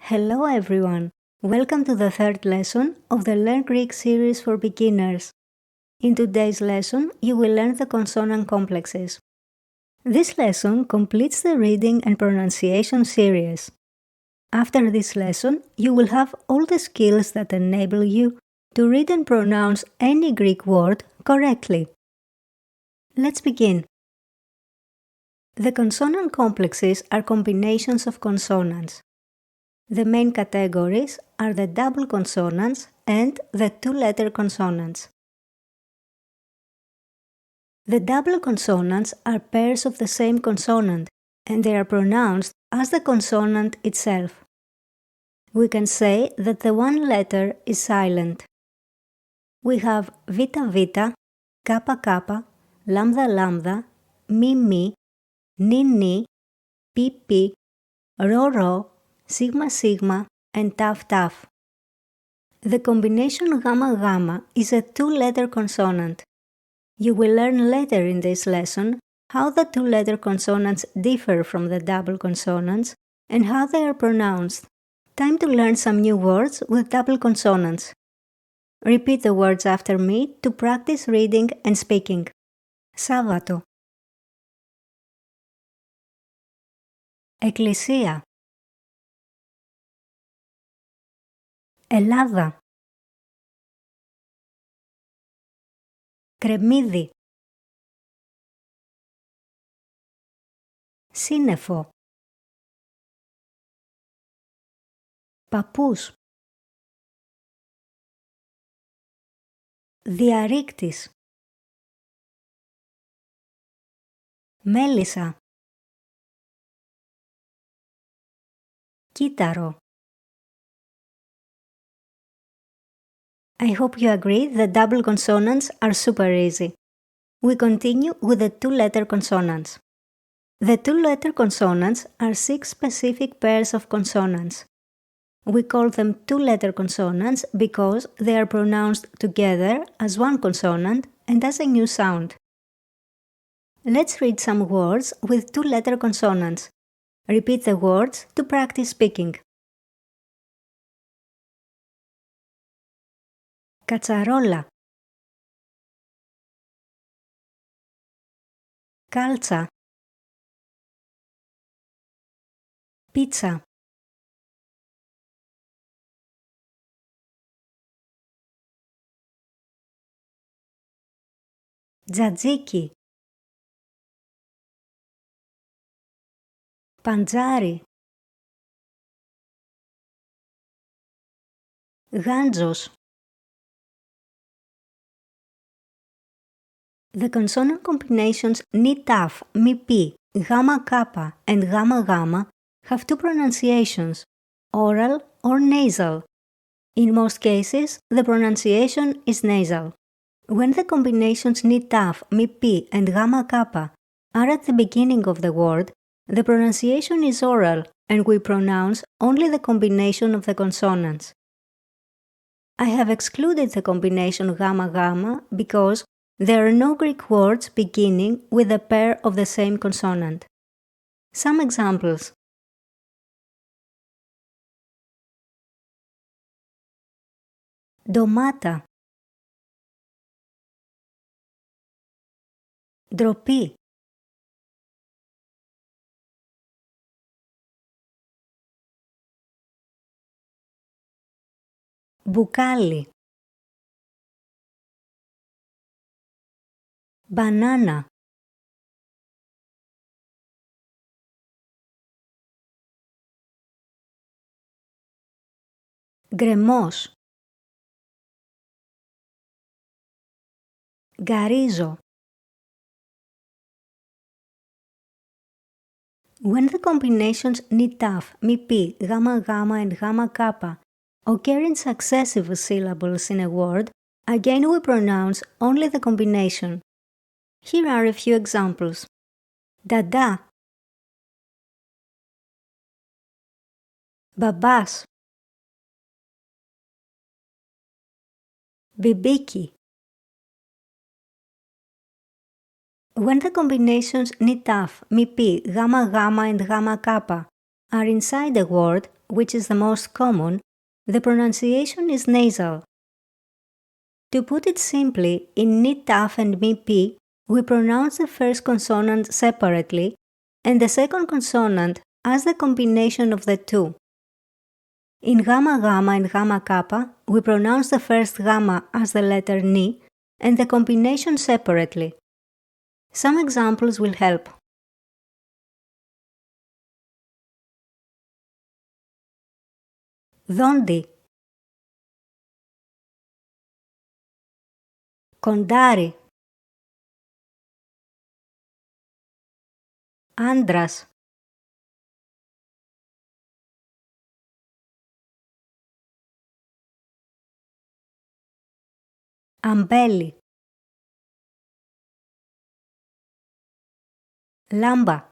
Hello everyone! Welcome to the third lesson of the Learn Greek series for beginners. In today's lesson, you will learn the consonant complexes. This lesson completes the reading and pronunciation series. After this lesson, you will have all the skills that enable you to read and pronounce any Greek word correctly. Let's begin. The consonant complexes are combinations of consonants. The main categories are the double consonants and the two-letter consonants. The double consonants are pairs of the same consonant, and they are pronounced as the consonant itself. We can say that the one letter is silent. We have vita vita, kappa kappa, lambda lambda, mi mi, ni ni, pi pi, rho rho, sigma sigma, and taf taf. The combination gamma gamma is a two-letter consonant. You will learn later in this lesson how the two-letter consonants differ from the double consonants and how they are pronounced. Time to learn some new words with double consonants. Repeat the words after me to practice reading and speaking. Σάββατο. Εκκλησία. Ελλάδα. Κρεμμύδι. Σύννεφο. Παππούς. Διαρρήκτης. Μέλισσα. Κύτταρο. I hope you agree that double consonants are super easy. We continue with the two-letter consonants. The two-letter consonants are 6 specific pairs of consonants. We call them two-letter consonants because they are pronounced together as one consonant and as a new sound. Let's read some words with two-letter consonants. Repeat the words to practice speaking. Κατσαρόλα. Κάλτσα. Πίτσα. Τζατζίκι. Παντζάρι. Γάντζος. The consonant combinations ni taf, mi pi, gamma kappa, and gamma gamma have two pronunciations, oral or nasal. In most cases, the pronunciation is nasal. When the combinations ni taf, mi pi, and gamma kappa are at the beginning of the word, the pronunciation is oral and we pronounce only the combination of the consonants. I have excluded the combination gamma gamma because there are no Greek words beginning with a pair of the same consonant. Some examples. Ντομάτα. Ντροπή. Μπουκάλι. Banana. Γκρεμός. Γκαρίζω. When the combinations ni taf, mi pi, gamma gamma, and gamma kappa occur in successive syllables in a word, again we pronounce only the combination. Here are a few examples. Dada. Μπαμπάς. Μπιμπίκι. When the combinations ni taf, mi pi, gamma gamma, and gamma kappa are inside a word, which is the most common, the pronunciation is nasal. To put it simply, in ni taf and mi pi, we pronounce the first consonant separately and the second consonant as the combination of the two. In gamma gamma and gamma kappa, we pronounce the first gamma as the letter ni and the combination separately. Some examples will help. Δόντι, κοντάρι, άντρας, αμπέλι, λάμπα,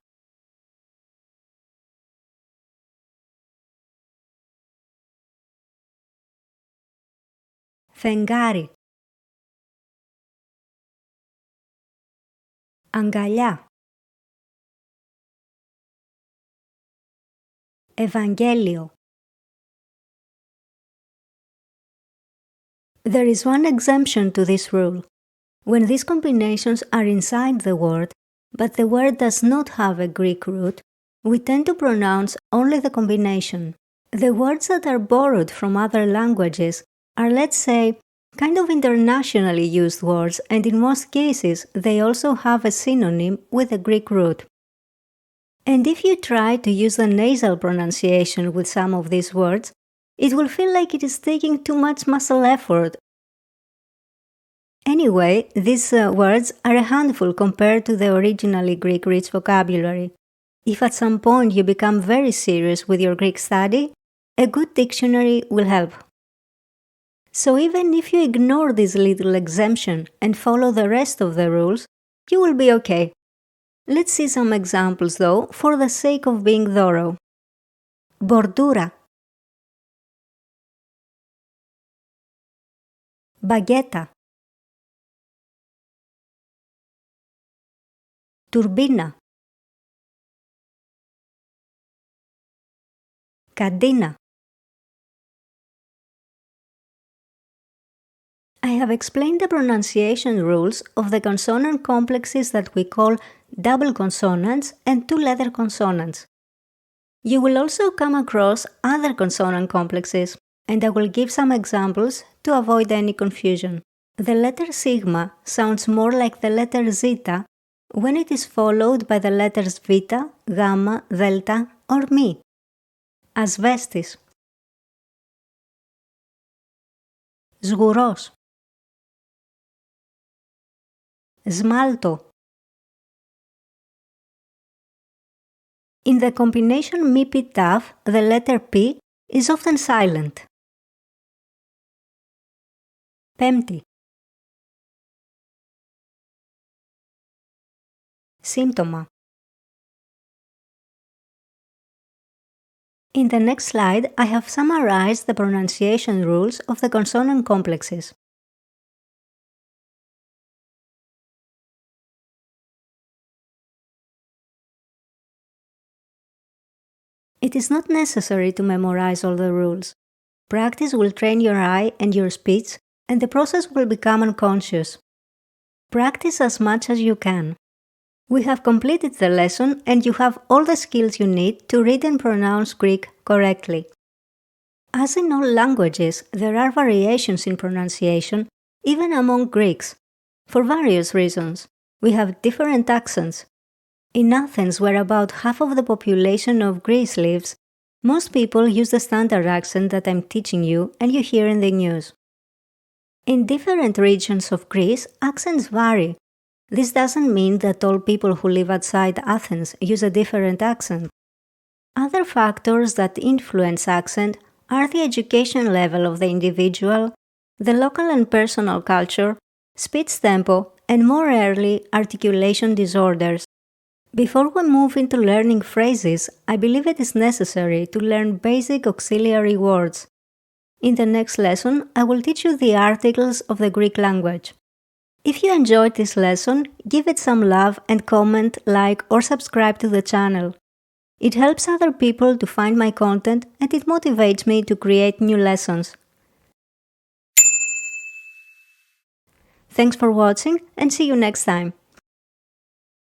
φεγγάρι, αγκαλιά, Ευαγγέλιο. There is one exemption to this rule. When these combinations are inside the word, but the word does not have a Greek root, we tend to pronounce only the combination. The words that are borrowed from other languages are, let's say, kind of internationally used words, and in most cases they also have a synonym with a Greek root. And if you try to use the nasal pronunciation with some of these words, it will feel like it is taking too much muscle effort. Anyway, these words are a handful compared to the originally Greek rich vocabulary. If at some point you become very serious with your Greek study, a good dictionary will help. So even if you ignore this little exemption and follow the rest of the rules, you will be okay. Let's see some examples though, for the sake of being thorough. Bordura, bagueta, turbina, cadena. I have explained the pronunciation rules of the consonant complexes that we call double consonants and two-letter consonants. You will also come across other consonant complexes, and I will give some examples to avoid any confusion. The letter sigma sounds more like the letter zeta when it is followed by the letters vita, gamma, delta, or mi. Asbestis. Σγουρός. Σμάλτο. In the combination mi pi taf, the letter P is often silent. Πέμπτη. Σύμπτωμα. In the next slide, I have summarized the pronunciation rules of the consonant complexes. It is not necessary to memorize all the rules. Practice will train your eye and your speech, and the process will become unconscious. Practice as much as you can. We have completed the lesson and you have all the skills you need to read and pronounce Greek correctly. As in all languages, there are variations in pronunciation, even among Greeks. For various reasons, we have different accents. In Athens, where about half of the population of Greece lives, most people use the standard accent that I'm teaching you and you hear in the news. In different regions of Greece, accents vary. This doesn't mean that all people who live outside Athens use a different accent. Other factors that influence accent are the education level of the individual, the local and personal culture, speech tempo, and more rarely, articulation disorders. Before we move into learning phrases, I believe it is necessary to learn basic auxiliary words. In the next lesson, I will teach you the articles of the Greek language. If you enjoyed this lesson, give it some love and comment, like, or subscribe to the channel. It helps other people to find my content and it motivates me to create new lessons. Thanks for watching and see you next time.